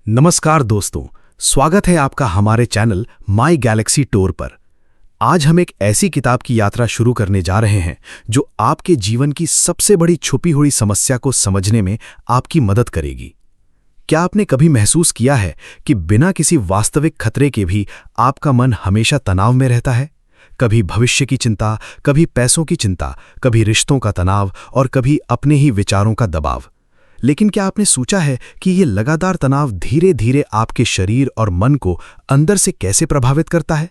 नमस्कार दोस्तों, स्वागत है आपका हमारे चैनल माई गैलेक्सी टूर पर। आज हम एक ऐसी किताब की यात्रा शुरू करने जा रहे हैं जो आपके जीवन की सबसे बड़ी छुपी हुई समस्या को समझने में आपकी मदद करेगी। क्या आपने कभी महसूस किया है कि बिना किसी वास्तविक खतरे के भी आपका मन हमेशा तनाव में रहता है? कभी भविष्य की चिंता, कभी पैसों की चिंता, कभी रिश्तों का तनाव और कभी अपने ही विचारों का दबाव। लेकिन क्या आपने सोचा है कि ये लगातार तनाव धीरे धीरे आपके शरीर और मन को अंदर से कैसे प्रभावित करता है?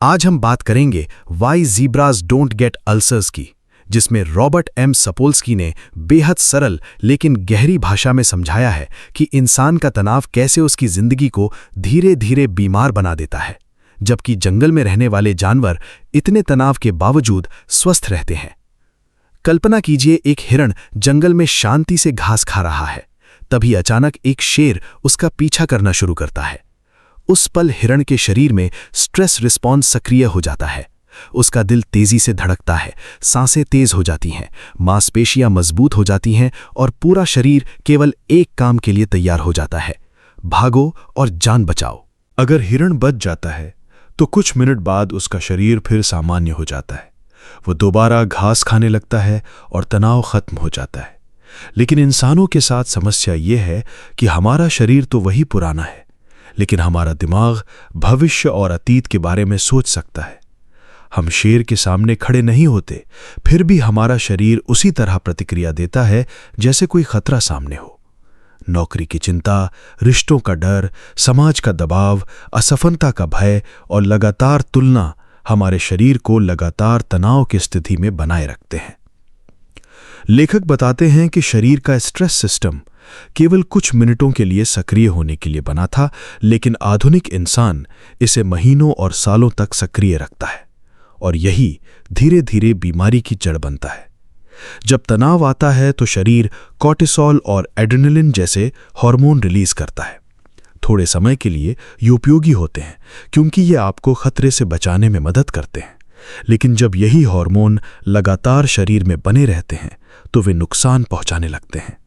आज हम बात करेंगे वाई ज़ीब्रास डोंट गेट अल्सर्स की, जिसमें रॉबर्ट एम सपोल्स्की ने बेहद सरल लेकिन गहरी भाषा में समझाया है कि इंसान का तनाव कैसे उसकी जिंदगी को धीरे धीरे बीमार बना देता है, जबकि जंगल में रहने वाले जानवर इतने तनाव के बावजूद स्वस्थ रहते हैं। कल्पना कीजिए, एक हिरण जंगल में शांति से घास खा रहा है। तभी अचानक एक शेर उसका पीछा करना शुरू करता है। उस पल हिरण के शरीर में स्ट्रेस रिस्पॉन्स सक्रिय हो जाता है। उसका दिल तेजी से धड़कता है, सांसें तेज हो जाती हैं, मांसपेशियां मजबूत हो जाती हैं और पूरा शरीर केवल एक काम के लिए तैयार हो जाता है, भागो और जान बचाओ। अगर हिरण बच जाता है तो कुछ मिनट बाद उसका शरीर फिर सामान्य हो जाता है। वो दोबारा घास खाने लगता है और तनाव खत्म हो जाता है। लेकिन इंसानों के साथ समस्या ये है कि हमारा शरीर तो वही पुराना है, लेकिन हमारा दिमाग भविष्य और अतीत के बारे में सोच सकता है। हम शेर के सामने खड़े नहीं होते, फिर भी हमारा शरीर उसी तरह प्रतिक्रिया देता है जैसे कोई खतरा सामने हो। नौकरी की चिंता, रिश्तों का डर, समाज का दबाव, असफलता का भय और लगातार तुलना हमारे शरीर को लगातार तनाव की स्थिति में बनाए रखते हैं। लेखक बताते हैं कि शरीर का स्ट्रेस सिस्टम केवल कुछ मिनटों के लिए सक्रिय होने के लिए बना था, लेकिन आधुनिक इंसान इसे महीनों और सालों तक सक्रिय रखता है, और यही धीरे धीरे बीमारी की जड़ बनता है। जब तनाव आता है तो शरीर कॉर्टिसोल और एड्रेनलिन जैसे हार्मोन रिलीज करता है। थोड़े समय के लिए ये उपयोगी होते हैं क्योंकि ये आपको खतरे से बचाने में मदद करते हैं, लेकिन जब यही हार्मोन लगातार शरीर में बने रहते हैं तो वे नुकसान पहुंचाने लगते हैं।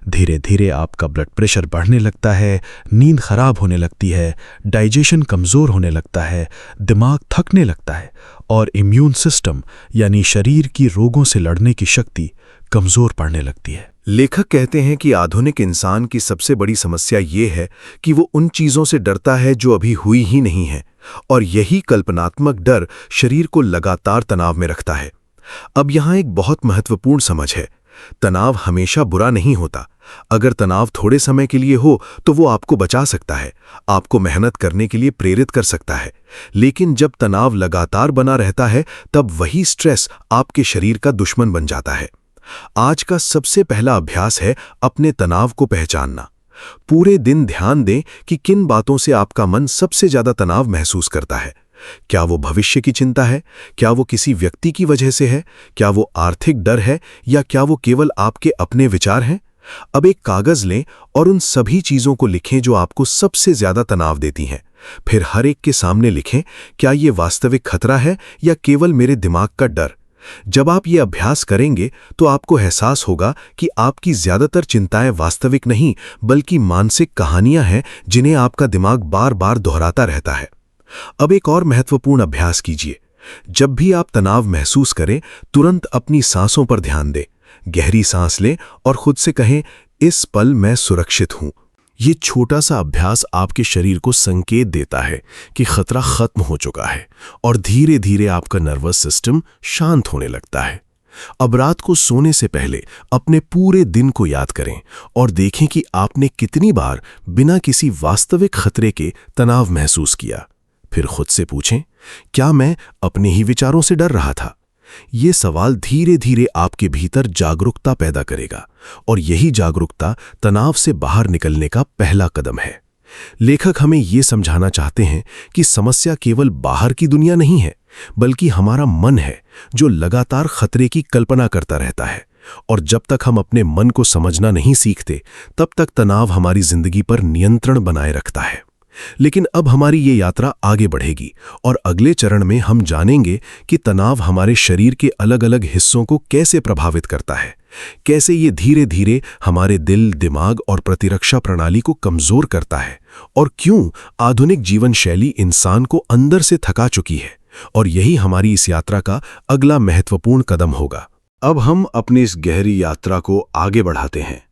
धीरे धीरे आपका ब्लड प्रेशर बढ़ने लगता है, नींद खराब होने लगती है, डाइजेशन कमज़ोर होने लगता है, दिमाग थकने लगता है और इम्यून सिस्टम यानी शरीर की रोगों से लड़ने की शक्ति कमज़ोर पड़ने लगती है। लेखक कहते हैं कि आधुनिक इंसान की सबसे बड़ी समस्या ये है कि वो उन चीज़ों से डरता है जो अभी हुई ही नहीं है, और यही कल्पनात्मक डर शरीर को लगातार तनाव में रखता है। अब यहाँ एक बहुत महत्वपूर्ण समझ है, तनाव हमेशा बुरा नहीं होता। अगर तनाव थोड़े समय के लिए हो तो वो आपको बचा सकता है, आपको मेहनत करने के लिए प्रेरित कर सकता है। लेकिन जब तनाव लगातार बना रहता है तब वही स्ट्रेस आपके शरीर का दुश्मन बन जाता है। आज का सबसे पहला अभ्यास है अपने तनाव को पहचानना। पूरे दिन ध्यान दें कि किन बातों से आपका मन सबसे ज्यादा तनाव महसूस करता है। क्या वो भविष्य की चिंता है? क्या वो किसी व्यक्ति की वजह से है? क्या वो आर्थिक डर है? या क्या वो केवल आपके अपने विचार हैं? अब एक कागज लें और उन सभी चीजों को लिखें जो आपको सबसे ज्यादा तनाव देती हैं। फिर हर एक के सामने लिखें, क्या ये वास्तविक खतरा है या केवल मेरे दिमाग का डर? जब आप ये अभ्यास करेंगे तो आपको एहसास होगा कि आपकी ज्यादातर चिंताएं वास्तविक नहीं बल्कि मानसिक कहानियां हैं जिन्हें आपका दिमाग बार बार दोहराता रहता है। अब एक और महत्वपूर्ण अभ्यास कीजिए। जब भी आप तनाव महसूस करें, तुरंत अपनी सांसों पर ध्यान दें। गहरी सांस लें और खुद से कहें, इस पल मैं सुरक्षित हूं। ये छोटा सा अभ्यास आपके शरीर को संकेत देता है कि खतरा खत्म हो चुका है और धीरे धीरे आपका नर्वस सिस्टम शांत होने लगता है। अब रात को सोने से पहले अपने पूरे दिन को याद करें और देखें कि आपने कितनी बार बिना किसी वास्तविक खतरे के तनाव महसूस किया। फिर खुद से पूछें, क्या मैं अपने ही विचारों से डर रहा था? ये सवाल धीरे धीरे आपके भीतर जागरूकता पैदा करेगा, और यही जागरूकता तनाव से बाहर निकलने का पहला कदम है। लेखक हमें ये समझाना चाहते हैं कि समस्या केवल बाहर की दुनिया नहीं है, बल्कि हमारा मन है जो लगातार खतरे की कल्पना करता रहता है। और जब तक हम अपने मन को समझना नहीं सीखते, तब तक तनाव हमारी जिंदगी पर नियंत्रण बनाए रखता है। लेकिन अब हमारी ये यात्रा आगे बढ़ेगी और अगले चरण में हम जानेंगे कि तनाव हमारे शरीर के अलग अलग हिस्सों को कैसे प्रभावित करता है, कैसे ये धीरे धीरे हमारे दिल, दिमाग और प्रतिरक्षा प्रणाली को कमजोर करता है, और क्यों आधुनिक जीवन शैली इंसान को अंदर से थका चुकी है। और यही हमारी इस यात्रा का अगला महत्वपूर्ण कदम होगा। अब हम अपनी इस गहरी यात्रा को आगे बढ़ाते हैं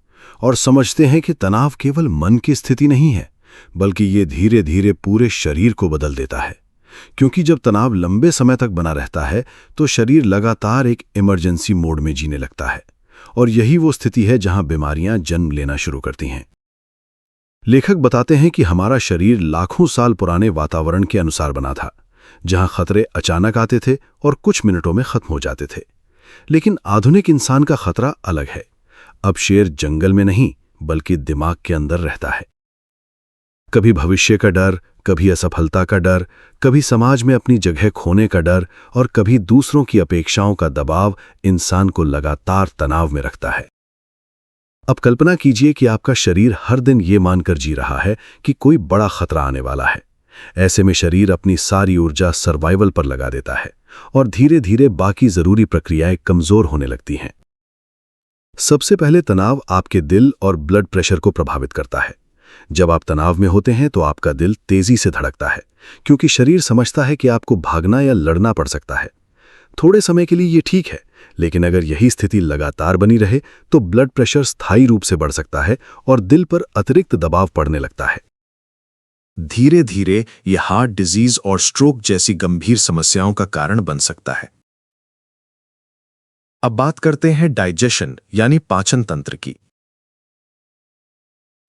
और समझते हैं कि तनाव केवल मन की स्थिति नहीं है, बल्कि ये धीरे धीरे पूरे शरीर को बदल देता है। क्योंकि जब तनाव लंबे समय तक बना रहता है तो शरीर लगातार एक इमरजेंसी मोड में जीने लगता है, और यही वो स्थिति है जहां बीमारियां जन्म लेना शुरू करती हैं। लेखक बताते हैं कि हमारा शरीर लाखों साल पुराने वातावरण के अनुसार बना था, जहां खतरे अचानक आते थे और कुछ मिनटों में खत्म हो जाते थे। लेकिन आधुनिक इंसान का खतरा अलग है। अब शेर जंगल में नहीं, बल्कि दिमाग के अंदर रहता है। कभी भविष्य का डर, कभी असफलता का डर, कभी समाज में अपनी जगह खोने का डर, और कभी दूसरों की अपेक्षाओं का दबाव इंसान को लगातार तनाव में रखता है। अब कल्पना कीजिए कि आपका शरीर हर दिन ये मानकर जी रहा है कि कोई बड़ा खतरा आने वाला है। ऐसे में शरीर अपनी सारी ऊर्जा सर्वाइवल पर लगा देता है, और धीरे धीरे बाकी जरूरी प्रक्रियाएं कमजोर होने लगती हैं। सबसे पहले तनाव आपके दिल और ब्लड प्रेशर को प्रभावित करता है। जब आप तनाव में होते हैं तो आपका दिल तेजी से धड़कता है, क्योंकि शरीर समझता है कि आपको भागना या लड़ना पड़ सकता है। थोड़े समय के लिए ये ठीक है, लेकिन अगर यही स्थिति लगातार बनी रहे तो ब्लड प्रेशर स्थायी रूप से बढ़ सकता है और दिल पर अतिरिक्त दबाव पड़ने लगता है। धीरे धीरे यह हार्ट डिजीज और स्ट्रोक जैसी गंभीर समस्याओं का कारण बन सकता है। अब बात करते हैं डाइजेशन यानी पाचन तंत्र की।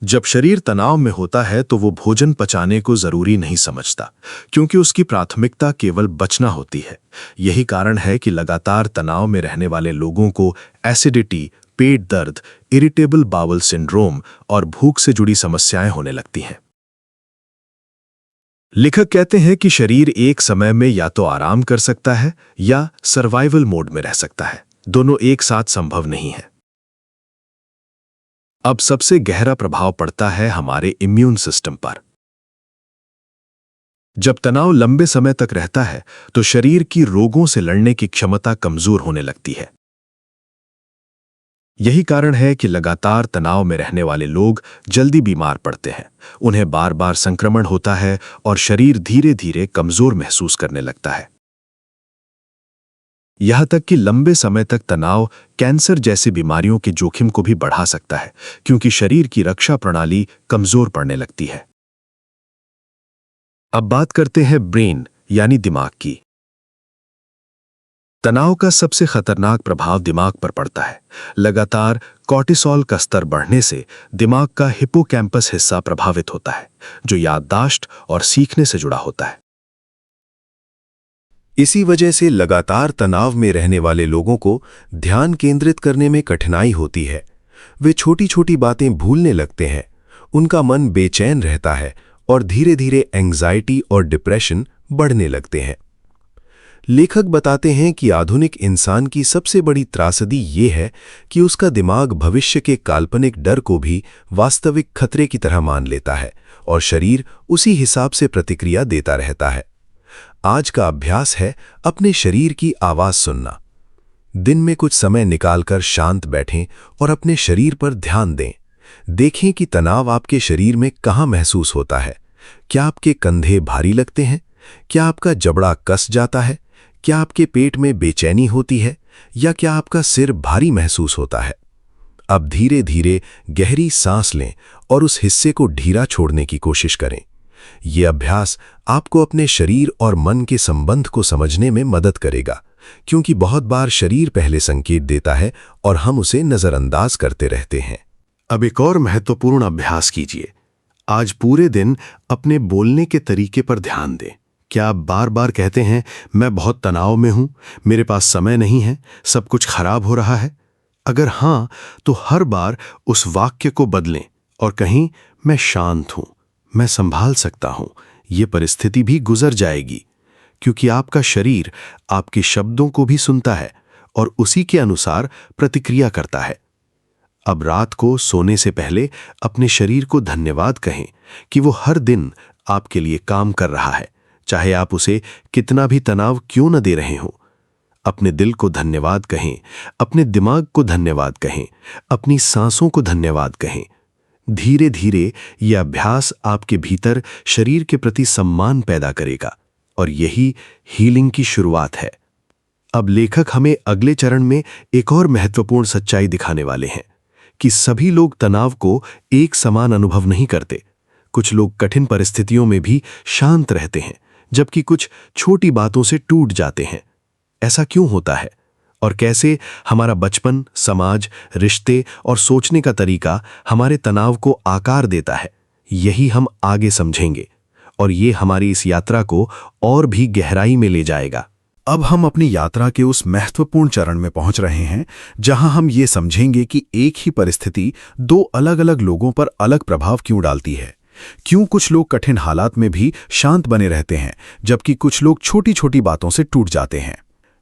जब शरीर तनाव में होता है तो वो भोजन पचाने को जरूरी नहीं समझता, क्योंकि उसकी प्राथमिकता केवल बचना होती है। यही कारण है कि लगातार तनाव में रहने वाले लोगों को एसिडिटी, पेट दर्द, इरिटेबल बाउल सिंड्रोम और भूख से जुड़ी समस्याएं होने लगती हैं। लेखक कहते हैं कि शरीर एक समय में या तो आराम कर सकता है या सर्वाइवल मोड में रह सकता है। दोनों एक साथ संभव नहीं है। अब सबसे गहरा प्रभाव पड़ता है हमारे इम्यून सिस्टम पर। जब तनाव लंबे समय तक रहता है तो शरीर की रोगों से लड़ने की क्षमता कमजोर होने लगती है। यही कारण है कि लगातार तनाव में रहने वाले लोग जल्दी बीमार पड़ते हैं। उन्हें बार बार संक्रमण होता है और शरीर धीरे धीरे कमजोर महसूस करने लगता है। यहां तक कि लंबे समय तक तनाव कैंसर जैसी बीमारियों के जोखिम को भी बढ़ा सकता है, क्योंकि शरीर की रक्षा प्रणाली कमजोर पड़ने लगती है। अब बात करते हैं ब्रेन यानी दिमाग की। तनाव का सबसे खतरनाक प्रभाव दिमाग पर पड़ता है। लगातार कॉर्टिसोल का स्तर बढ़ने से दिमाग का हिप्पोकैम्पस हिस्सा प्रभावित होता है, जो याददाश्त और सीखने से जुड़ा होता है। इसी वजह से लगातार तनाव में रहने वाले लोगों को ध्यान केंद्रित करने में कठिनाई होती है। वे छोटी छोटी बातें भूलने लगते हैं, उनका मन बेचैन रहता है और धीरे धीरे एंग्जाइटी और डिप्रेशन बढ़ने लगते हैं। लेखक बताते हैं कि आधुनिक इंसान की सबसे बड़ी त्रासदी ये है कि उसका दिमाग भविष्य के काल्पनिक डर को भी वास्तविक खतरे की तरह मान लेता है और शरीर उसी हिसाब से प्रतिक्रिया देता रहता है। आज का अभ्यास है अपने शरीर की आवाज सुनना। दिन में कुछ समय निकालकर शांत बैठें और अपने शरीर पर ध्यान दें। देखें कि तनाव आपके शरीर में कहाँ महसूस होता है। क्या आपके कंधे भारी लगते हैं? क्या आपका जबड़ा कस जाता है? क्या आपके पेट में बेचैनी होती है? या क्या आपका सिर भारी महसूस होता है? अब धीरे धीरे गहरी सांस लें और उस हिस्से को ढीला छोड़ने की कोशिश करें। यह अभ्यास आपको अपने शरीर और मन के संबंध को समझने में मदद करेगा, क्योंकि बहुत बार शरीर पहले संकेत देता है और हम उसे नजरअंदाज करते रहते हैं। अब एक और महत्वपूर्ण अभ्यास कीजिए। आज पूरे दिन अपने बोलने के तरीके पर ध्यान दें। क्या आप बार बार कहते हैं, मैं बहुत तनाव में हूं, मेरे पास समय नहीं है, सब कुछ खराब हो रहा है? अगर हां, तो हर बार उस वाक्य को बदलें और कहीं, मैं शांत हूं, मैं संभाल सकता हूं, ये परिस्थिति भी गुजर जाएगी। क्योंकि आपका शरीर आपके शब्दों को भी सुनता है और उसी के अनुसार प्रतिक्रिया करता है। अब रात को सोने से पहले अपने शरीर को धन्यवाद कहें कि वो हर दिन आपके लिए काम कर रहा है, चाहे आप उसे कितना भी तनाव क्यों न दे रहे हों। अपने दिल को धन्यवाद कहें, अपने दिमाग को धन्यवाद कहें, अपनी सांसों को धन्यवाद कहें। धीरे धीरे यह अभ्यास आपके भीतर शरीर के प्रति सम्मान पैदा करेगा और यही हीलिंग की शुरुआत है। अब लेखक हमें अगले चरण में एक और महत्वपूर्ण सच्चाई दिखाने वाले हैं कि सभी लोग तनाव को एक समान अनुभव नहीं करते। कुछ लोग कठिन परिस्थितियों में भी शांत रहते हैं, जबकि कुछ छोटी बातों से टूट जाते हैं। ऐसा क्यों होता है और कैसे हमारा बचपन, समाज, रिश्ते और सोचने का तरीका हमारे तनाव को आकार देता है, यही हम आगे समझेंगे और ये हमारी इस यात्रा को और भी गहराई में ले जाएगा। अब हम अपनी यात्रा के उस महत्वपूर्ण चरण में पहुंच रहे हैं जहां हम ये समझेंगे कि एक ही परिस्थिति दो अलग-अलग लोगों पर अलग प्रभाव क्यों डालती है। क्यों कुछ लोग कठिन हालात में भी शांत बने रहते हैं, जबकि कुछ लोग छोटी-छोटी बातों से टूट जाते हैं।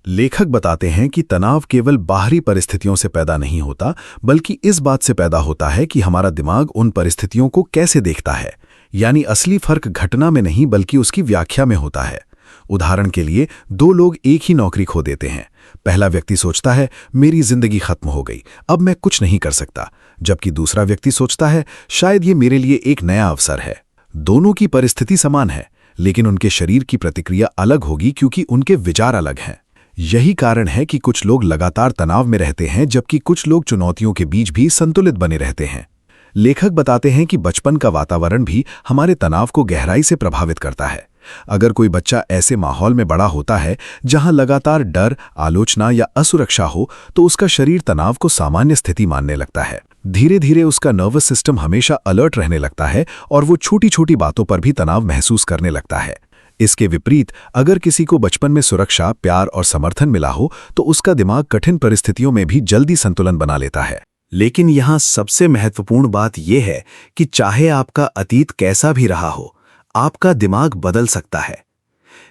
लेखक बताते हैं कि तनाव केवल बाहरी परिस्थितियों से पैदा नहीं होता, बल्कि इस बात से पैदा होता है कि हमारा दिमाग उन परिस्थितियों को कैसे देखता है। यानी असली फर्क घटना में नहीं बल्कि उसकी व्याख्या में होता है। उदाहरण के लिए, दो लोग एक ही नौकरी खो देते हैं। पहला व्यक्ति सोचता है मेरी जिंदगी खत्म हो गई, अब मैं कुछ नहीं कर सकता, जबकि दूसरा व्यक्ति सोचता है शायद ये मेरे लिए एक नया अवसर है। दोनों की परिस्थिति समान है, लेकिन उनके शरीर की प्रतिक्रिया अलग होगी क्योंकि उनके विचार अलग हैं। यही कारण है कि कुछ लोग लगातार तनाव में रहते हैं, जबकि कुछ लोग चुनौतियों के बीच भी संतुलित बने रहते हैं। लेखक बताते हैं कि बचपन का वातावरण भी हमारे तनाव को गहराई से प्रभावित करता है। अगर कोई बच्चा ऐसे माहौल में बड़ा होता है जहां लगातार डर, आलोचना या असुरक्षा हो, तो उसका शरीर तनाव को सामान्य स्थिति मानने लगता है। धीरे धीरे उसका नर्वस सिस्टम हमेशा अलर्ट रहने लगता है और वो छोटी छोटी बातों पर भी तनाव महसूस करने लगता है। इसके विपरीत, अगर किसी को बचपन में सुरक्षा, प्यार और समर्थन मिला हो, तो उसका दिमाग कठिन परिस्थितियों में भी जल्दी संतुलन बना लेता है। लेकिन यहाँ सबसे महत्वपूर्ण बात यह है कि चाहे आपका अतीत कैसा भी रहा हो, आपका दिमाग बदल सकता है।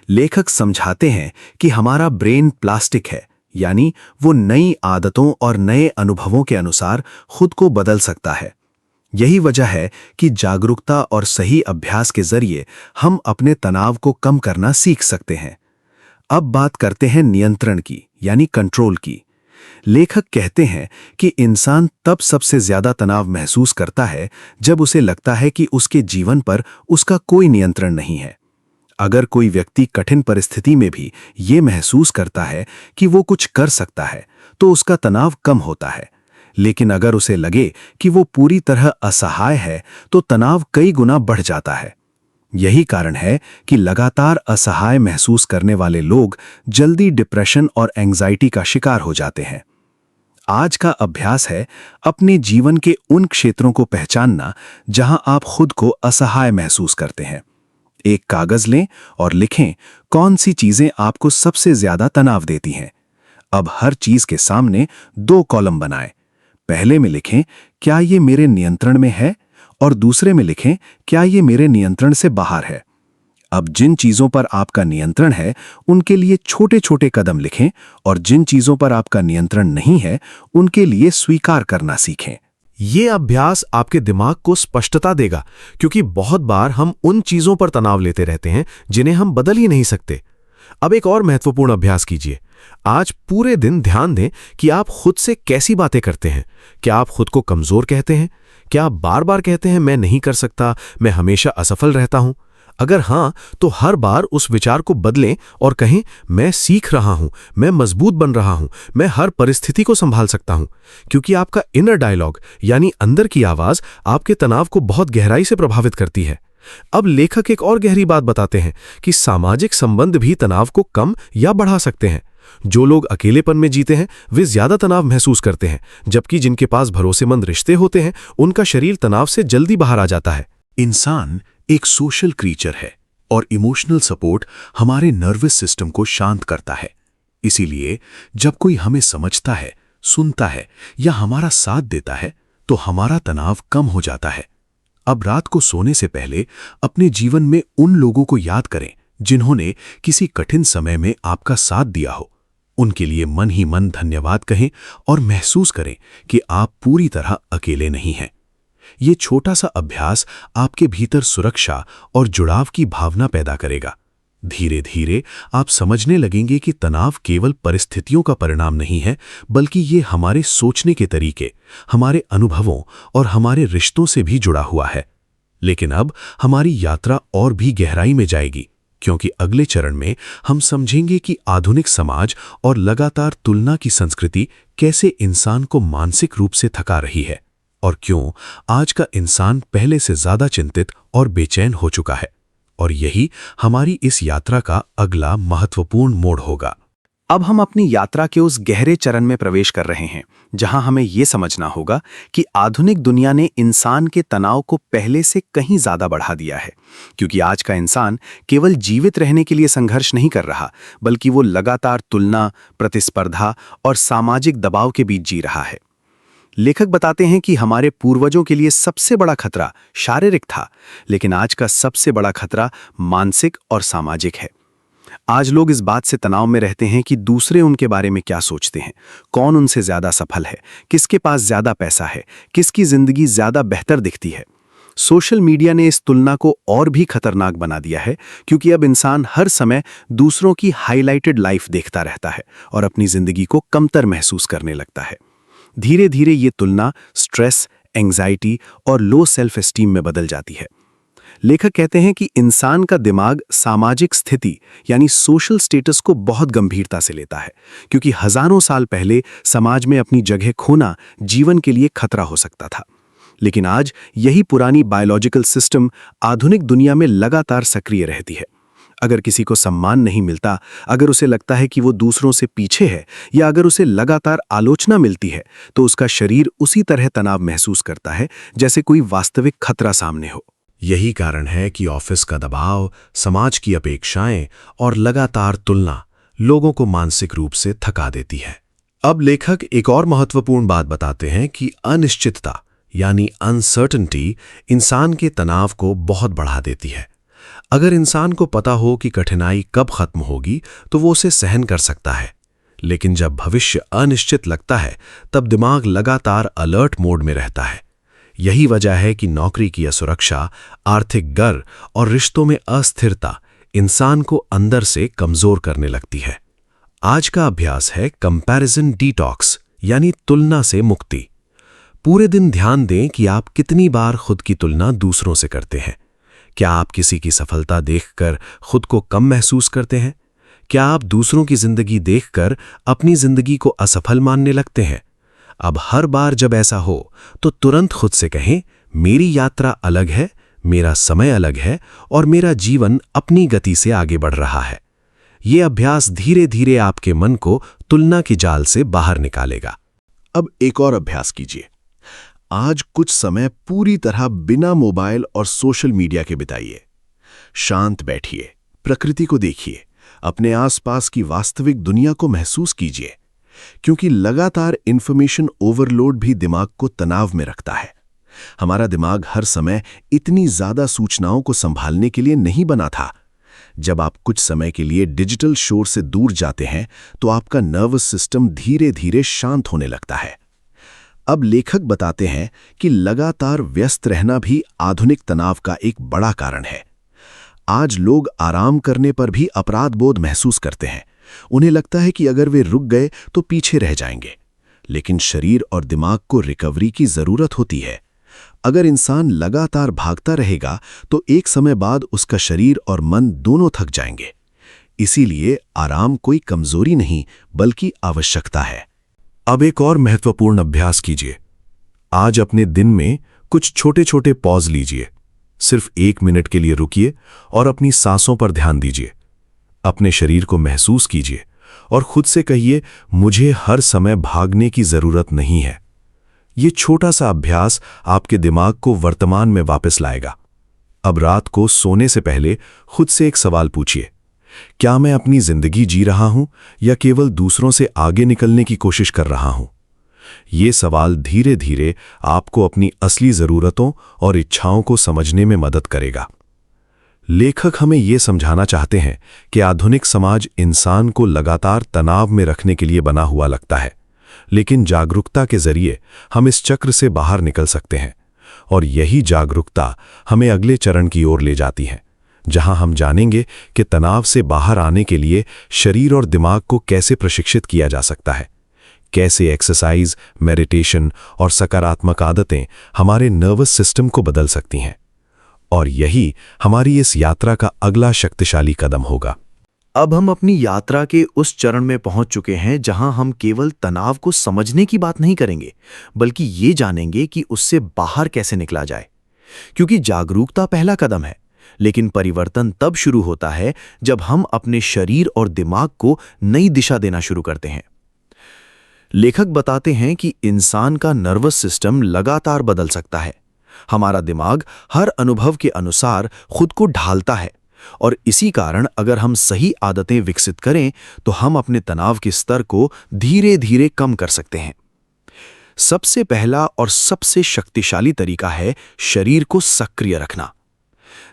लेखक समझाते हैं कि हमारा ब्रेन प्लास्टिक है, यानी वो नई आदतों और नए अनुभवों के अनुसार खुद को बदल सकता है। यही वजह है कि जागरूकता और सही अभ्यास के जरिए हम अपने तनाव को कम करना सीख सकते हैं। अब बात करते हैं नियंत्रण की, यानी कंट्रोल की। लेखक कहते हैं कि इंसान तब सबसे ज्यादा तनाव महसूस करता है जब उसे लगता है कि उसके जीवन पर उसका कोई नियंत्रण नहीं है। अगर कोई व्यक्ति कठिन परिस्थिति में भी ये महसूस करता है कि वो कुछ कर सकता है, तो उसका तनाव कम होता है। लेकिन अगर उसे लगे कि वो पूरी तरह असहाय है, तो तनाव कई गुना बढ़ जाता है। यही कारण है कि लगातार असहाय महसूस करने वाले लोग जल्दी डिप्रेशन और एंजाइटी का शिकार हो जाते हैं। आज का अभ्यास है अपने जीवन के उन क्षेत्रों को पहचानना जहां आप खुद को असहाय महसूस करते हैं। एक कागज लें और लिखें कौन सी चीजें आपको सबसे ज्यादा तनाव देती हैं। अब हर चीज के सामने 2 कॉलम बनाएं। पहले में लिखें क्या ये मेरे नियंत्रण में है, और दूसरे में लिखें क्या ये मेरे नियंत्रण से बाहर है। अब जिन चीजों पर आपका नियंत्रण है उनके लिए छोटे छोटे कदम लिखें, और जिन चीजों पर आपका नियंत्रण नहीं है उनके लिए स्वीकार करना सीखें। ये अभ्यास आपके दिमाग को स्पष्टता देगा, क्योंकि बहुत बार हम उन चीजों पर तनाव लेते रहते हैं जिन्हें हम बदल ही नहीं सकते। अब एक और महत्वपूर्ण अभ्यास कीजिए। आज पूरे दिन ध्यान दें कि आप खुद से कैसी बातें करते हैं। क्या आप खुद को कमजोर कहते हैं? क्या आप बार बार कहते हैं मैं नहीं कर सकता, मैं हमेशा असफल रहता हूं? अगर हां, तो हर बार उस विचार को बदलें और कहें मैं सीख रहा हूं, मैं मजबूत बन रहा हूं, मैं हर परिस्थिति को संभाल सकता हूं। क्योंकि आपका इनर डायलॉग, यानी अंदर की आवाज, आपके तनाव को बहुत गहराई से प्रभावित करती है। अब लेखक एक और गहरी बात बताते हैं कि सामाजिक संबंध भी तनाव को कम या बढ़ा सकते हैं। जो लोग अकेलेपन में जीते हैं वे ज्यादा तनाव महसूस करते हैं, जबकि जिनके पास भरोसेमंद रिश्ते होते हैं उनका शरीर तनाव से जल्दी बाहर आ जाता है। इंसान एक सोशल क्रीचर है और इमोशनल सपोर्ट हमारे नर्वस सिस्टम को शांत करता है। इसीलिए जब कोई हमें समझता है, सुनता है या हमारा साथ देता है, तो हमारा तनाव कम हो जाता है। अब रात को सोने से पहले अपने जीवन में उन लोगों को याद करें जिन्होंने किसी कठिन समय में आपका साथ दिया हो। उनके लिए मन ही मन धन्यवाद कहें और महसूस करें कि आप पूरी तरह अकेले नहीं हैं। ये छोटा सा अभ्यास आपके भीतर सुरक्षा और जुड़ाव की भावना पैदा करेगा। धीरे धीरे आप समझने लगेंगे कि तनाव केवल परिस्थितियों का परिणाम नहीं है, बल्कि ये हमारे सोचने के तरीके, हमारे अनुभवों और हमारे रिश्तों से भी जुड़ा हुआ है। लेकिन अब हमारी यात्रा और भी गहराई में जाएगी, क्योंकि अगले चरण में हम समझेंगे कि आधुनिक समाज और लगातार तुलना की संस्कृति कैसे इंसान को मानसिक रूप से थका रही है और क्यों आज का इंसान पहले से ज्यादा चिंतित और बेचैन हो चुका है। और यही हमारी इस यात्रा का अगला महत्वपूर्ण मोड़ होगा। अब हम अपनी यात्रा के उस गहरे चरण में प्रवेश कर रहे हैं जहां हमें यह समझना होगा कि आधुनिक दुनिया ने इंसान के तनाव को पहले से कहीं ज्यादा बढ़ा दिया है, क्योंकि आज का इंसान केवल जीवित रहने के लिए संघर्ष नहीं कर रहा, बल्कि वो लगातार तुलना, प्रतिस्पर्धा और सामाजिक दबाव के बीच जी रहा है। लेखक बताते हैं कि हमारे पूर्वजों के लिए सबसे बड़ा खतरा शारीरिक था, लेकिन आज का सबसे बड़ा खतरा मानसिक और सामाजिक है। आज लोग इस बात से तनाव में रहते हैं कि दूसरे उनके बारे में क्या सोचते हैं, कौन उनसे ज्यादा सफल है, किसके पास ज्यादा पैसा है, किसकी जिंदगी ज्यादा बेहतर दिखती है। सोशल मीडिया ने इस तुलना को और भी खतरनाक बना दिया है, क्योंकि अब इंसान हर समय दूसरों की हाईलाइटेड लाइफ देखता रहता है और अपनी जिंदगी को कमतर महसूस करने लगता है। धीरे धीरे ये तुलना स्ट्रेस, एंग्जाइटी और लो सेल्फ एस्टीम में बदल जाती है। लेखक कहते हैं कि इंसान का दिमाग सामाजिक स्थिति यानी सोशल स्टेटस को बहुत गंभीरता से लेता है, क्योंकि हजारों साल पहले समाज में अपनी जगह खोना जीवन के लिए खतरा हो सकता था। लेकिन आज यही पुरानी बायोलॉजिकल सिस्टम आधुनिक दुनिया में लगातार सक्रिय रहती है। अगर किसी को सम्मान नहीं मिलता, अगर उसे लगता है कि वो दूसरों से पीछे है, या अगर उसे लगातार आलोचना मिलती है, तो उसका शरीर उसी तरह तनाव महसूस करता है जैसे कोई वास्तविक खतरा सामने हो। यही कारण है कि ऑफिस का दबाव, समाज की अपेक्षाएं और लगातार तुलना लोगों को मानसिक रूप से थका देती है। अब लेखक एक और महत्वपूर्ण बात बताते हैं कि अनिश्चितता यानी अनसर्टेनिटी इंसान के तनाव को बहुत बढ़ा देती है। अगर इंसान को पता हो कि कठिनाई कब खत्म होगी, तो वो उसे सहन कर सकता है। लेकिन जब भविष्य अनिश्चित लगता है, तब दिमाग लगातार अलर्ट मोड में रहता है। यही वजह है कि नौकरी की असुरक्षा, आर्थिक डर और रिश्तों में अस्थिरता इंसान को अंदर से कमजोर करने लगती है। आज का अभ्यास है कंपैरिजन डिटॉक्स यानी तुलना से मुक्ति। पूरे दिन ध्यान दें कि आप कितनी बार खुद की तुलना दूसरों से करते हैं। क्या आप किसी की सफलता देखकर खुद को कम महसूस करते हैं? क्या आप दूसरों की जिंदगी देखकर अपनी जिंदगी को असफल मानने लगते हैं? अब हर बार जब ऐसा हो, तो तुरंत खुद से कहें, मेरी यात्रा अलग है, मेरा समय अलग है और मेरा जीवन अपनी गति से आगे बढ़ रहा है। ये अभ्यास धीरे धीरे आपके मन को तुलना की जाल से बाहर निकालेगा। अब एक और अभ्यास कीजिए। आज कुछ समय पूरी तरह बिना मोबाइल और सोशल मीडिया के बिताइए। शांत बैठिए, प्रकृति को देखिए, अपने आसपास की वास्तविक दुनिया को महसूस कीजिए, क्योंकि लगातार इंफॉर्मेशन ओवरलोड भी दिमाग को तनाव में रखता है। हमारा दिमाग हर समय इतनी ज्यादा सूचनाओं को संभालने के लिए नहीं बना था। जब आप कुछ समय के लिए डिजिटल शोर से दूर जाते हैं, तो आपका नर्वस सिस्टम धीरे धीरे शांत होने लगता है। अब लेखक बताते हैं कि लगातार व्यस्त रहना भी आधुनिक तनाव का एक बड़ा कारण है। आज लोग आराम करने पर भी अपराध बोध महसूस करते हैं। उन्हें लगता है कि अगर वे रुक गए तो पीछे रह जाएंगे। लेकिन शरीर और दिमाग को रिकवरी की जरूरत होती है। अगर इंसान लगातार भागता रहेगा, तो एक समय बाद उसका शरीर और मन दोनों थक जाएंगे। इसीलिए आराम कोई कमजोरी नहीं, बल्कि आवश्यकता है। अब एक और महत्वपूर्ण अभ्यास कीजिए। आज अपने दिन में कुछ छोटे छोटे पॉज लीजिए। सिर्फ 1 मिनट के लिए रुकिए और अपनी सांसों पर ध्यान दीजिए। अपने शरीर को महसूस कीजिए और खुद से कहिए, मुझे हर समय भागने की जरूरत नहीं है। ये छोटा सा अभ्यास आपके दिमाग को वर्तमान में वापस लाएगा। अब रात को सोने से पहले खुद से एक सवाल पूछिए, क्या मैं अपनी जिंदगी जी रहा हूं या केवल दूसरों से आगे निकलने की कोशिश कर रहा हूं? ये सवाल धीरे धीरे आपको अपनी असली जरूरतों और इच्छाओं को समझने में मदद करेगा। लेखक हमें ये समझाना चाहते हैं कि आधुनिक समाज इंसान को लगातार तनाव में रखने के लिए बना हुआ लगता है, लेकिन जागरूकता के जरिए हम इस चक्र से बाहर निकल सकते हैं। और यही जागरूकता हमें अगले चरण की ओर ले जाती है, जहां हम जानेंगे कि तनाव से बाहर आने के लिए शरीर और दिमाग को कैसे प्रशिक्षित किया जा सकता है, कैसे एक्सरसाइज, मेडिटेशन और सकारात्मक आदतें हमारे नर्वस सिस्टम को बदल सकती हैं। और यही हमारी इस यात्रा का अगला शक्तिशाली कदम होगा। अब हम अपनी यात्रा के उस चरण में पहुंच चुके हैं जहां हम केवल तनाव को समझने की बात नहीं करेंगे, बल्कि ये जानेंगे कि उससे बाहर कैसे निकला जाए। क्योंकि जागरूकता पहला कदम है, लेकिन परिवर्तन तब शुरू होता है जब हम अपने शरीर और दिमाग को नई दिशा देना शुरू करते हैं। लेखक बताते हैं कि इंसान का नर्वस सिस्टम लगातार बदल सकता है। हमारा दिमाग हर अनुभव के अनुसार खुद को ढालता है, और इसी कारण अगर हम सही आदतें विकसित करें तो हम अपने तनाव के स्तर को धीरे धीरे कम कर सकते हैं। सबसे पहला और सबसे शक्तिशाली तरीका है शरीर को सक्रिय रखना।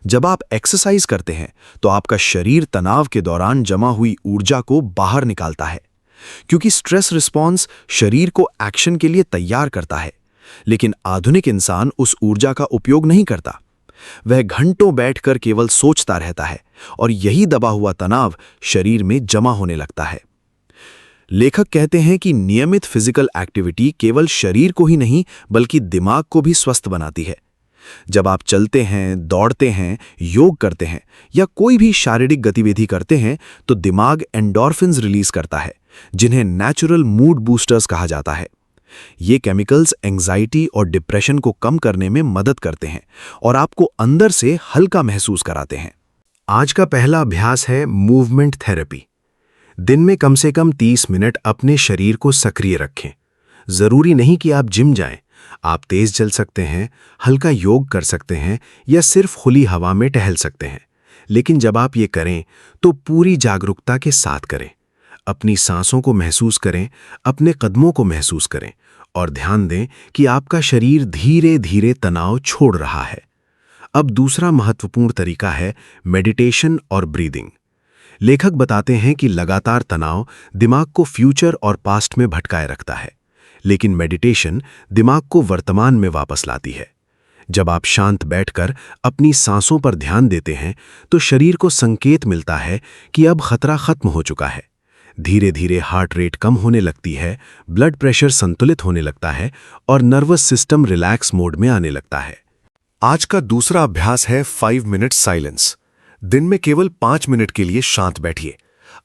जब आप एक्सरसाइज करते हैं तो आपका शरीर तनाव के दौरान जमा हुई ऊर्जा को बाहर निकालता है, क्योंकि स्ट्रेस रिस्पॉन्स शरीर को एक्शन के लिए तैयार करता है। लेकिन आधुनिक इंसान उस ऊर्जा का उपयोग नहीं करता। वह घंटों बैठकर केवल सोचता रहता है, और यही दबा हुआ तनाव शरीर में जमा होने लगता है। लेखक कहते हैं कि नियमित फिजिकल एक्टिविटी केवल शरीर को ही नहीं बल्कि दिमाग को भी स्वस्थ बनाती है। जब आप चलते हैं, दौड़ते हैं, योग करते हैं या कोई भी शारीरिक गतिविधि करते हैं तो दिमाग एंडोर्फिन्स रिलीज करता है, जिन्हें नेचुरल मूड बूस्टर्स कहा जाता है। ये केमिकल्स एंजाइटी और डिप्रेशन को कम करने में मदद करते हैं और आपको अंदर से हल्का महसूस कराते हैं। आज का पहला अभ्यास है मूवमेंट थेरेपी। दिन में कम से कम 30 मिनट अपने शरीर को सक्रिय रखें। जरूरी नहीं कि आप जिम जाएं, आप तेज चल सकते हैं, हल्का योग कर सकते हैं या सिर्फ खुली हवा में टहल सकते हैं। लेकिन जब आप ये करें तो पूरी जागरूकता के साथ करें। अपनी सांसों को महसूस करें, अपने कदमों को महसूस करें और ध्यान दें कि आपका शरीर धीरे धीरे तनाव छोड़ रहा है। अब दूसरा महत्वपूर्ण तरीका है मेडिटेशन और ब्रीदिंग। लेखक बताते हैं कि लगातार तनाव दिमाग को फ्यूचर और पास्ट में भटकाए रखता है, लेकिन मेडिटेशन दिमाग को वर्तमान में वापस लाती है। जब आप शांत बैठकर अपनी सांसों पर ध्यान देते हैं तो शरीर को संकेत मिलता है कि अब खतरा खत्म हो चुका है। धीरे धीरे हार्ट रेट कम होने लगती है, ब्लड प्रेशर संतुलित होने लगता है और नर्वस सिस्टम रिलैक्स मोड में आने लगता है। आज का दूसरा अभ्यास है 5 मिनट साइलेंस। दिन में केवल 5 मिनट के लिए शांत बैठिए।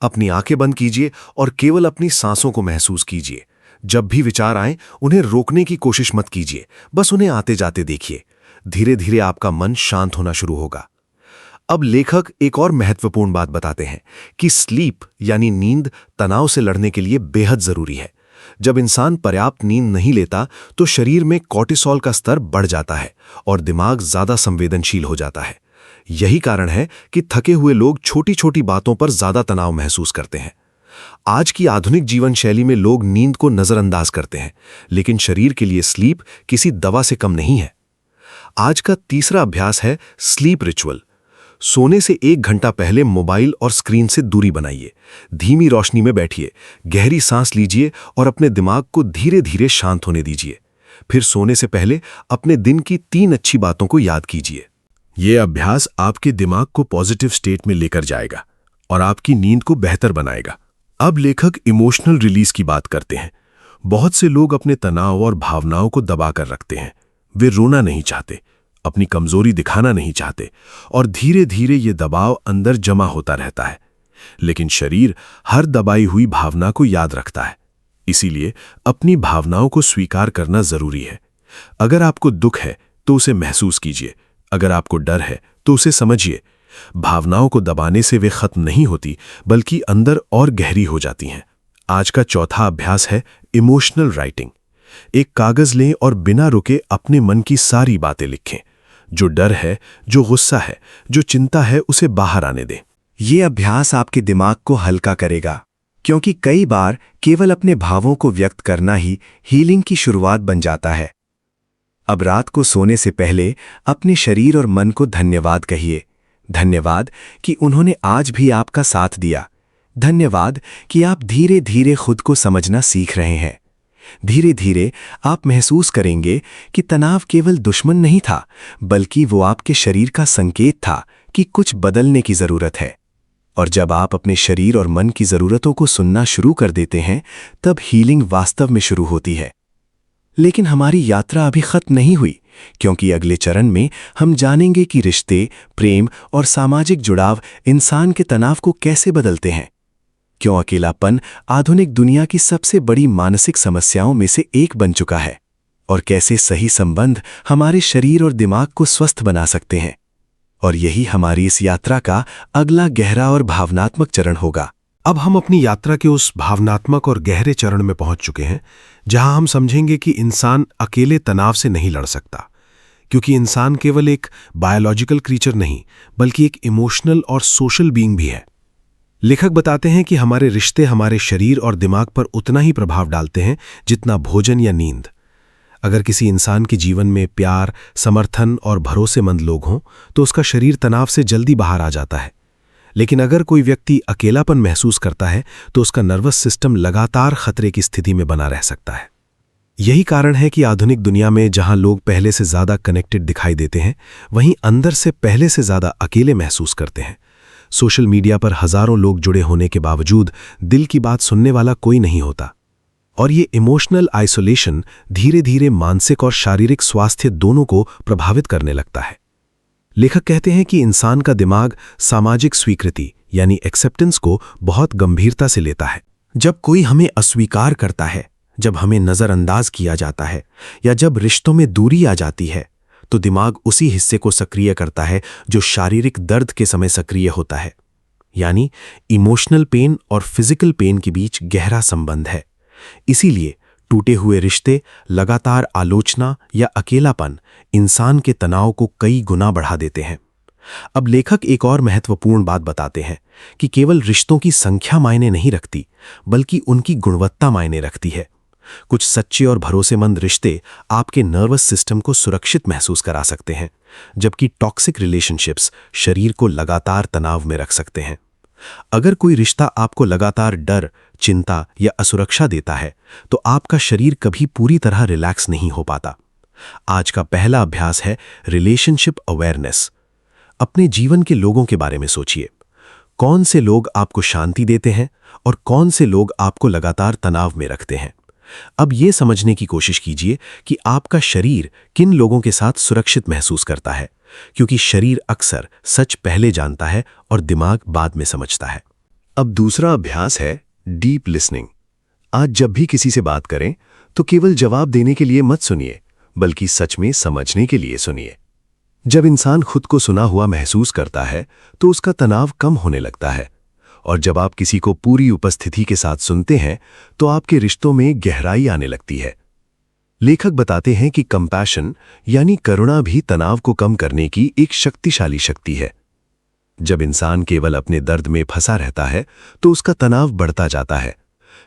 अपनी आंखें बंद कीजिए और केवल अपनी सांसों को महसूस कीजिए। जब भी विचार आए उन्हें रोकने की कोशिश मत कीजिए, बस उन्हें आते जाते देखिए। धीरे धीरे आपका मन शांत होना शुरू होगा। अब लेखक एक और महत्वपूर्ण बात बताते हैं कि स्लीप यानी नींद तनाव से लड़ने के लिए बेहद जरूरी है। जब इंसान पर्याप्त नींद नहीं लेता तो शरीर में कॉर्टिसोल का स्तर बढ़ जाता है और दिमाग ज्यादा संवेदनशील हो जाता है। यही कारण है कि थके हुए लोग छोटी छोटी बातों पर ज्यादा तनाव महसूस करते हैं। आज की आधुनिक जीवन शैली में लोग नींद को नजरअंदाज करते हैं, लेकिन शरीर के लिए स्लीप किसी दवा से कम नहीं है। आज का तीसरा अभ्यास है स्लीप रिचुअल। सोने से 1 घंटा पहले मोबाइल और स्क्रीन से दूरी बनाइए। धीमी रोशनी में बैठिए, गहरी सांस लीजिए और अपने दिमाग को धीरे धीरे शांत होने दीजिए। फिर सोने से पहले अपने दिन की 3 अच्छी बातों को याद कीजिए। यह अभ्यास आपके दिमाग को पॉजिटिव स्टेट में लेकर जाएगा और आपकी नींद को बेहतर बनाएगा। अब लेखक इमोशनल रिलीज की बात करते हैं। बहुत से लोग अपने तनाव और भावनाओं को दबाकर रखते हैं। वे रोना नहीं चाहते, अपनी कमजोरी दिखाना नहीं चाहते और धीरे धीरे ये दबाव अंदर जमा होता रहता है। लेकिन शरीर हर दबाई हुई भावना को याद रखता है। इसीलिए अपनी भावनाओं को स्वीकार करना जरूरी है। अगर आपको दुख है तो उसे महसूस कीजिए, अगर आपको डर है तो उसे समझिए। भावनाओं को दबाने से वे खत्म नहीं होती, बल्कि अंदर और गहरी हो जाती हैं। आज का चौथा अभ्यास है इमोशनल राइटिंग। एक कागज लें और बिना रुके अपने मन की सारी बातें लिखें। जो डर है, जो गुस्सा है, जो चिंता है, उसे बाहर आने दें। ये अभ्यास आपके दिमाग को हल्का करेगा, क्योंकि कई बार केवल अपने भावों को व्यक्त करना ही हीलिंग की शुरुआत बन जाता है। अब रात को सोने से पहले अपने शरीर और मन को धन्यवाद कहिए। धन्यवाद कि उन्होंने आज भी आपका साथ दिया। धन्यवाद कि आप धीरे धीरे खुद को समझना सीख रहे हैं। धीरे धीरे आप महसूस करेंगे कि तनाव केवल दुश्मन नहीं था, बल्कि वो आपके शरीर का संकेत था कि कुछ बदलने की जरूरत है। और जब आप अपने शरीर और मन की जरूरतों को सुनना शुरू कर देते हैं, तब हीलिंग वास्तव में शुरू होती है। लेकिन हमारी यात्रा अभी खत्म नहीं हुई, क्योंकि अगले चरण में हम जानेंगे कि रिश्ते, प्रेम और सामाजिक जुड़ाव इंसान के तनाव को कैसे बदलते हैं, क्यों अकेलापन आधुनिक दुनिया की सबसे बड़ी मानसिक समस्याओं में से एक बन चुका है, और कैसे सही संबंध हमारे शरीर और दिमाग को स्वस्थ बना सकते हैं। और यही हमारी इस यात्रा का अगला गहरा और भावनात्मक चरण होगा। अब हम अपनी यात्रा के उस भावनात्मक और गहरे चरण में पहुंच चुके हैं जहां हम समझेंगे कि इंसान अकेले तनाव से नहीं लड़ सकता, क्योंकि इंसान केवल एक बायोलॉजिकल क्रीचर नहीं, बल्कि एक इमोशनल और सोशल बीइंग भी है। लेखक बताते हैं कि हमारे रिश्ते हमारे शरीर और दिमाग पर उतना ही प्रभाव डालते हैं जितना भोजन या नींद। अगर किसी इंसान के जीवन में प्यार, समर्थन और भरोसेमंद लोग हों तो उसका शरीर तनाव से जल्दी बाहर आ जाता है। लेकिन अगर कोई व्यक्ति अकेलापन महसूस करता है तो उसका नर्वस सिस्टम लगातार खतरे की स्थिति में बना रह सकता है। यही कारण है कि आधुनिक दुनिया में जहां लोग पहले से ज्यादा कनेक्टेड दिखाई देते हैं, वहीं अंदर से पहले से ज्यादा अकेले महसूस करते हैं। सोशल मीडिया पर हजारों लोग जुड़े होने के बावजूद दिल की बात सुनने वाला कोई नहीं होता। और ये इमोशनल आइसोलेशन धीरे धीरे मानसिक और शारीरिक स्वास्थ्य दोनों को प्रभावित करने लगता है। लेखक कहते हैं कि इंसान का दिमाग सामाजिक स्वीकृति यानी एक्सेप्टेंस को बहुत गंभीरता से लेता है। जब कोई हमें अस्वीकार करता है, जब हमें नज़रअंदाज किया जाता है, या जब रिश्तों में दूरी आ जाती है, तो दिमाग उसी हिस्से को सक्रिय करता है जो शारीरिक दर्द के समय सक्रिय होता है। यानी इमोशनल पेन और फिजिकल पेन के बीच गहरा संबंध है। इसीलिए टूटे हुए रिश्ते, लगातार आलोचना या अकेलापन इंसान के तनाव को कई गुना बढ़ा देते हैं। अब लेखक एक और महत्वपूर्ण बात बताते हैं कि केवल रिश्तों की संख्या मायने नहीं रखती, बल्कि उनकी गुणवत्ता मायने रखती है। कुछ सच्चे और भरोसेमंद रिश्ते आपके नर्वस सिस्टम को सुरक्षित महसूस करा सकते हैं, जबकि टॉक्सिक रिलेशनशिप्स शरीर को लगातार तनाव में रख सकते हैं। अगर कोई रिश्ता आपको लगातार डर, चिंता या असुरक्षा देता है, तो आपका शरीर कभी पूरी तरह रिलैक्स नहीं हो पाता। आज का पहला अभ्यास है रिलेशनशिप अवेयरनेस। अपने जीवन के लोगों के बारे में सोचिए। कौन से लोग आपको शांति देते हैं और कौन से लोग आपको लगातार तनाव में रखते हैं। अब यह समझने की कोशिश कीजिए कि आपका शरीर किन लोगों के साथ सुरक्षित महसूस करता है, क्योंकि शरीर अक्सर सच पहले जानता है और दिमाग बाद में समझता है। अब दूसरा अभ्यास है डीप लिसनिंग। आज जब भी किसी से बात करें तो केवल जवाब देने के लिए मत सुनिए, बल्कि सच में समझने के लिए सुनिए। जब इंसान खुद को सुना हुआ महसूस करता है तो उसका तनाव कम होने लगता है, और जब आप किसी को पूरी उपस्थिति के साथ सुनते हैं तो आपके रिश्तों में गहराई आने लगती है। लेखक बताते हैं कि कंपैशन यानी करुणा भी तनाव को कम करने की एक शक्तिशाली शक्ति है। जब इंसान केवल अपने दर्द में फंसा रहता है तो उसका तनाव बढ़ता जाता है,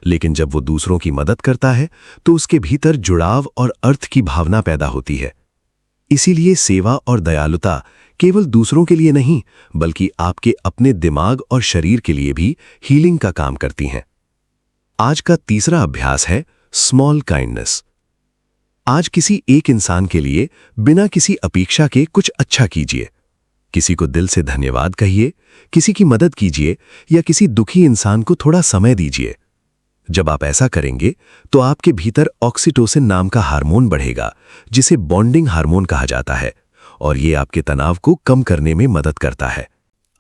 लेकिन जब वो दूसरों की मदद करता है तो उसके भीतर जुड़ाव और अर्थ की भावना पैदा होती है। इसीलिए सेवा और दयालुता केवल दूसरों के लिए नहीं, बल्कि आपके अपने दिमाग और शरीर के लिए भी हीलिंग का काम करती हैं। आज का तीसरा अभ्यास है स्मॉल काइंडनेस। आज किसी एक इंसान के लिए बिना किसी अपेक्षा के कुछ अच्छा कीजिए। किसी को दिल से धन्यवाद कहिए, किसी की मदद कीजिए, या किसी दुखी इंसान को थोड़ा समय दीजिए। जब आप ऐसा करेंगे तो आपके भीतर ऑक्सीटोसिन नाम का हार्मोन बढ़ेगा, जिसे बॉन्डिंग हार्मोन कहा जाता है, और ये आपके तनाव को कम करने में मदद करता है।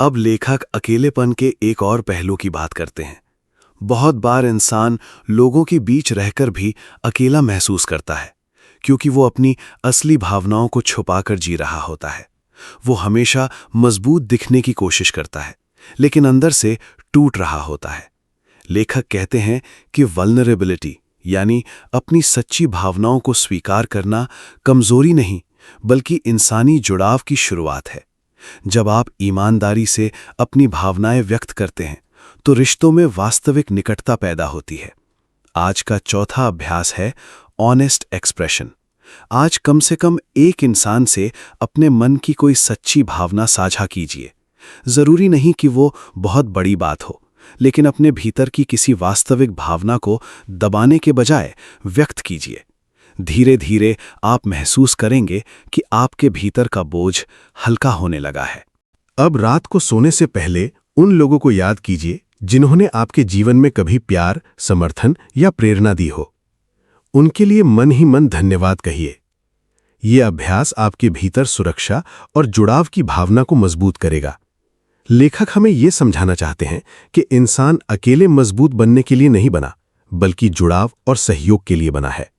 अब लेखक अकेलेपन के एक और पहलू की बात करते हैं। बहुत बार इंसान लोगों के बीच रहकर भी अकेला महसूस करता है, क्योंकि वो अपनी असली भावनाओं को छुपाकर जी रहा होता है। वो हमेशा मजबूत दिखने की कोशिश करता है, लेकिन अंदर से टूट रहा होता है। लेखक कहते हैं कि वल्नरेबिलिटी यानी अपनी सच्ची भावनाओं को स्वीकार करना कमजोरी नहीं, बल्कि इंसानी जुड़ाव की शुरुआत है। जब आप ईमानदारी से अपनी भावनाएं व्यक्त करते हैं तो रिश्तों में वास्तविक निकटता पैदा होती है। आज का चौथा अभ्यास है ऑनेस्ट एक्सप्रेशन। आज कम से कम एक इंसान से अपने मन की कोई सच्ची भावना साझा कीजिए। जरूरी नहीं कि वो बहुत बड़ी बात हो, लेकिन अपने भीतर की किसी वास्तविक भावना को दबाने के बजाय व्यक्त कीजिए। धीरे धीरे आप महसूस करेंगे कि आपके भीतर का बोझ हल्का होने लगा है। अब रात को सोने से पहले उन लोगों को याद कीजिए जिन्होंने आपके जीवन में कभी प्यार, समर्थन या प्रेरणा दी हो। उनके लिए मन ही मन धन्यवाद कहिए। ये अभ्यास आपके भीतर सुरक्षा और जुड़ाव की भावना को मजबूत करेगा। लेखक हमें ये समझाना चाहते हैं कि इंसान अकेले मजबूत बनने के लिए नहीं बना, बल्कि जुड़ाव और सहयोग के लिए बना है।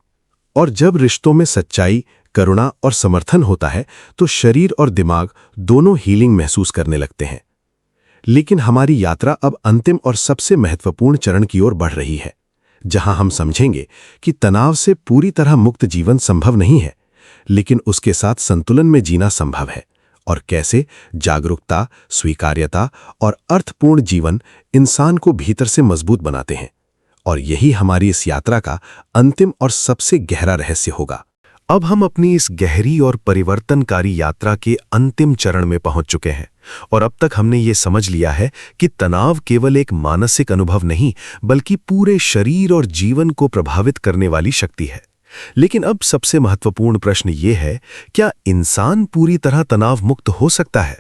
और जब रिश्तों में सच्चाई, करुणा और समर्थन होता है तो शरीर और दिमाग दोनों हीलिंग महसूस करने लगते हैं। लेकिन हमारी यात्रा अब अंतिम और सबसे महत्वपूर्ण चरण की ओर बढ़ रही है, जहां हम समझेंगे कि तनाव से पूरी तरह मुक्त जीवन संभव नहीं है, लेकिन उसके साथ संतुलन में जीना संभव है, और कैसे जागरूकता, स्वीकार्यता और अर्थपूर्ण जीवन इंसान को भीतर से मजबूत बनाते हैं। और यही हमारी इस यात्रा का अंतिम और सबसे गहरा रहस्य होगा। अब हम अपनी इस गहरी और परिवर्तनकारी यात्रा के अंतिम चरण में पहुंच चुके हैं, और अब तक हमने ये समझ लिया है कि तनाव केवल एक मानसिक अनुभव नहीं, बल्कि पूरे शरीर और जीवन को प्रभावित करने वाली शक्ति है। लेकिन अब सबसे महत्वपूर्ण प्रश्न ये है, क्या इंसान पूरी तरह तनाव मुक्त हो सकता है?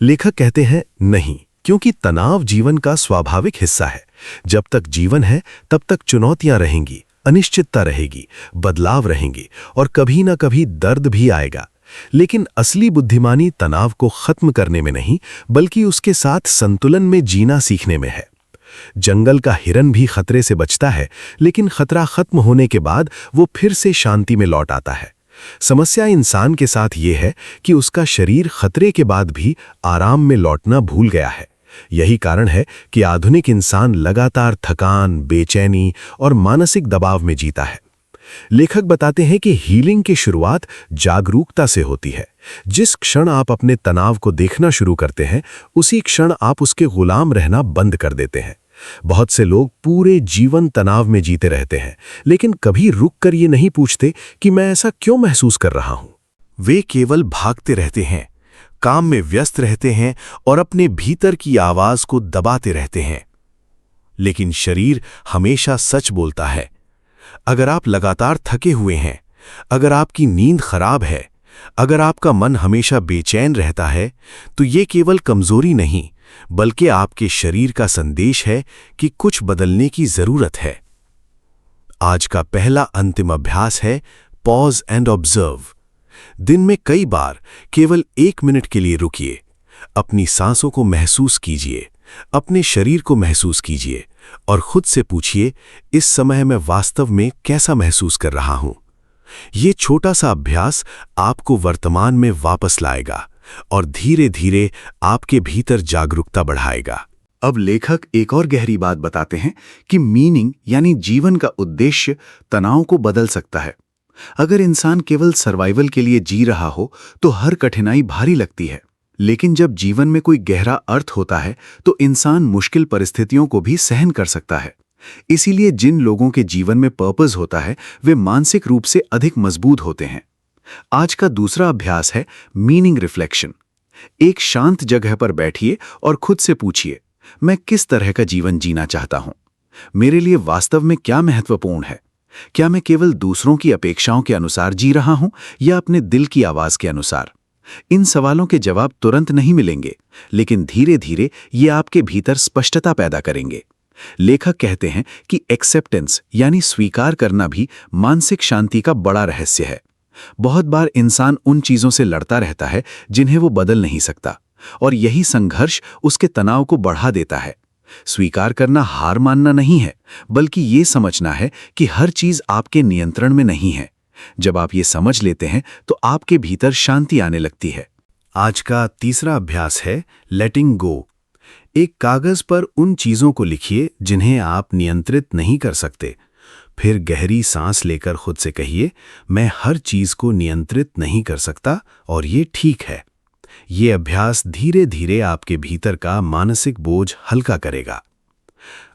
लेखक कहते हैं नहीं, क्योंकि तनाव जीवन का स्वाभाविक हिस्सा है। जब तक जीवन है तब तक चुनौतियां रहेंगी, अनिश्चितता रहेगी, बदलाव रहेंगे और कभी ना कभी दर्द भी आएगा। लेकिन असली बुद्धिमानी तनाव को खत्म करने में नहीं, बल्कि उसके साथ संतुलन में जीना सीखने में है। जंगल का हिरन भी खतरे से बचता है, लेकिन खतरा खत्म होने के बाद वो फिर से शांति में लौट आता है। समस्या इंसान के साथ ये है कि उसका शरीर खतरे के बाद भी आराम में लौटना भूल गया है। यही कारण है कि आधुनिक इंसान लगातार थकान, बेचैनी और मानसिक दबाव में जीता है। लेखक बताते हैं कि हीलिंग की शुरुआत जागरूकता से होती है। जिस क्षण आप अपने तनाव को देखना शुरू करते हैं, उसी क्षण आप उसके गुलाम रहना बंद कर देते हैं। बहुत से लोग पूरे जीवन तनाव में जीते रहते हैं, लेकिन कभी रुक कर ये नहीं पूछते कि मैं ऐसा क्यों महसूस कर रहा हूं। वे केवल भागते रहते हैं, काम में व्यस्त रहते हैं और अपने भीतर की आवाज को दबाते रहते हैं। लेकिन शरीर हमेशा सच बोलता है। अगर आप लगातार थके हुए हैं, अगर आपकी नींद खराब है, अगर आपका मन हमेशा बेचैन रहता है, तो ये केवल कमजोरी नहीं, बल्कि आपके शरीर का संदेश है कि कुछ बदलने की जरूरत है। आज का पहला अंतिम अभ्यास है पॉज एंड ऑब्जर्व। दिन में कई बार केवल 1 मिनट के लिए रुकिए, अपनी सांसों को महसूस कीजिए, अपने शरीर को महसूस कीजिए और खुद से पूछिए, इस समय मैं वास्तव में कैसा महसूस कर रहा हूं। ये छोटा सा अभ्यास आपको वर्तमान में वापस लाएगा और धीरे धीरे आपके भीतर जागरूकता बढ़ाएगा। अब लेखक एक और गहरी बात बताते हैं कि मीनिंग यानी जीवन का उद्देश्य तनाव को बदल सकता है। अगर इंसान केवल सर्वाइवल के लिए जी रहा हो तो हर कठिनाई भारी लगती है, लेकिन जब जीवन में कोई गहरा अर्थ होता है तो इंसान मुश्किल परिस्थितियों को भी सहन कर सकता है। इसीलिए जिन लोगों के जीवन में पर्पस होता है वे मानसिक रूप से अधिक मजबूत होते हैं। आज का दूसरा अभ्यास है मीनिंग रिफ्लेक्शन। एक शांत जगह पर बैठिए और खुद से पूछिए, मैं किस तरह का जीवन जीना चाहता हूं? मेरे लिए वास्तव में क्या महत्वपूर्ण है? क्या मैं केवल दूसरों की अपेक्षाओं के अनुसार जी रहा हूं या अपने दिल की आवाज के अनुसार? इन सवालों के जवाब तुरंत नहीं मिलेंगे, लेकिन धीरे धीरे ये आपके भीतर स्पष्टता पैदा करेंगे। लेखक कहते हैं कि एक्सेप्टेंस यानी स्वीकार करना भी मानसिक शांति का बड़ा रहस्य है। बहुत बार इंसान उन चीजों से लड़ता रहता है जिन्हें वो बदल नहीं सकता, और यही संघर्ष उसके तनाव को बढ़ा देता है। स्वीकार करना हार मानना नहीं है, बल्कि ये समझना है कि हर चीज आपके नियंत्रण में नहीं है। जब आप ये समझ लेते हैं तो आपके भीतर शांति आने लगती है। आज का तीसरा अभ्यास है लेटिंग गो। एक कागज पर उन चीजों को लिखिए जिन्हें आप नियंत्रित नहीं कर सकते। फिर गहरी सांस लेकर खुद से कहिए, मैं हर चीज को नियंत्रित नहीं कर सकता और ये ठीक है। ये अभ्यास धीरे धीरे आपके भीतर का मानसिक बोझ हल्का करेगा।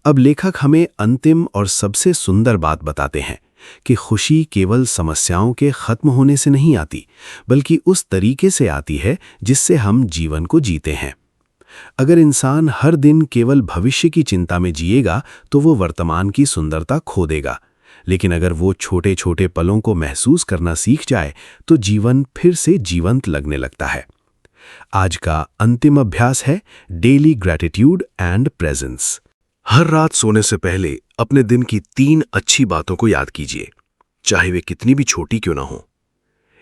अब लेखक हमें अंतिम और सबसे सुंदर बात बताते हैं कि खुशी केवल समस्याओं के खत्म होने से नहीं आती, बल्कि उस तरीके से आती है जिससे हम जीवन को जीते हैं। अगर इंसान हर दिन केवल भविष्य की चिंता में जिएगा तो वो वर्तमान की सुंदरता खो देगा, लेकिन अगर वो छोटे छोटे पलों को महसूस करना सीख जाए तो जीवन फिर से जीवंत लगने लगता है। आज का अंतिम अभ्यास है डेली ग्रैटिट्यूड एंड प्रेजेंस। हर रात सोने से पहले अपने दिन की 3 अच्छी बातों को याद कीजिए, चाहे वे कितनी भी छोटी क्यों ना हो।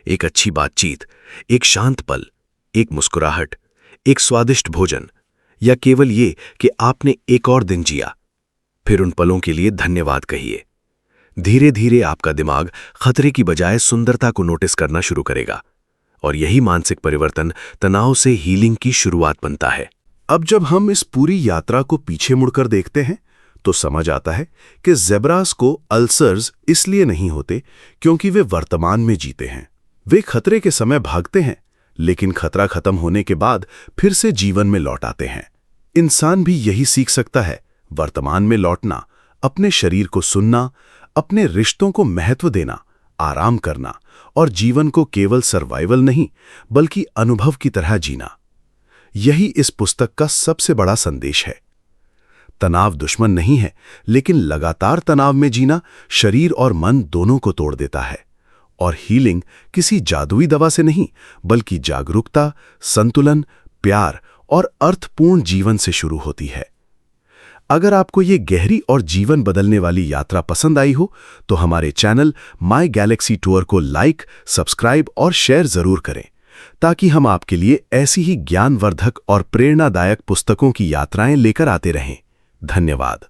एक अच्छी बातचीत, एक शांत पल, एक मुस्कुराहट, एक स्वादिष्ट भोजन, या केवल ये कि आपने एक और दिन जिया। फिर उन पलों के लिए धन्यवाद कहिए। धीरे धीरे आपका दिमाग खतरे की बजाय सुंदरता को नोटिस करना शुरू करेगा, और यही मानसिक परिवर्तन तनाव से हीलिंग की शुरुआत बनता है। अब जब हम इस पूरी यात्रा को पीछे मुड़कर देखते हैं तो समझ आता है कि ज़ेब्रास को अल्सर्स इसलिए नहीं होते क्योंकि वे वर्तमान में जीते हैं। वे खतरे के समय भागते हैं, लेकिन खतरा खत्म होने के बाद फिर से जीवन में लौट आते हैं। इंसान भी यही सीख सकता है, वर्तमान में लौटना, अपने शरीर को सुनना, अपने रिश्तों को महत्व देना, आराम करना और जीवन को केवल सर्वाइवल नहीं बल्कि अनुभव की तरह जीना। यही इस पुस्तक का सबसे बड़ा संदेश है। तनाव दुश्मन नहीं है, लेकिन लगातार तनाव में जीना शरीर और मन दोनों को तोड़ देता है। और हीलिंग किसी जादुई दवा से नहीं बल्कि जागरूकता, संतुलन, प्यार और अर्थपूर्ण जीवन से शुरू होती है। अगर आपको ये गहरी और जीवन बदलने वाली यात्रा पसंद आई हो तो हमारे चैनल माई गैलेक्सी टूर को लाइक, सब्सक्राइब और शेयर जरूर करें, ताकि हम आपके लिए ऐसी ही ज्ञानवर्धक और प्रेरणादायक पुस्तकों की यात्राएं लेकर आते रहें। धन्यवाद।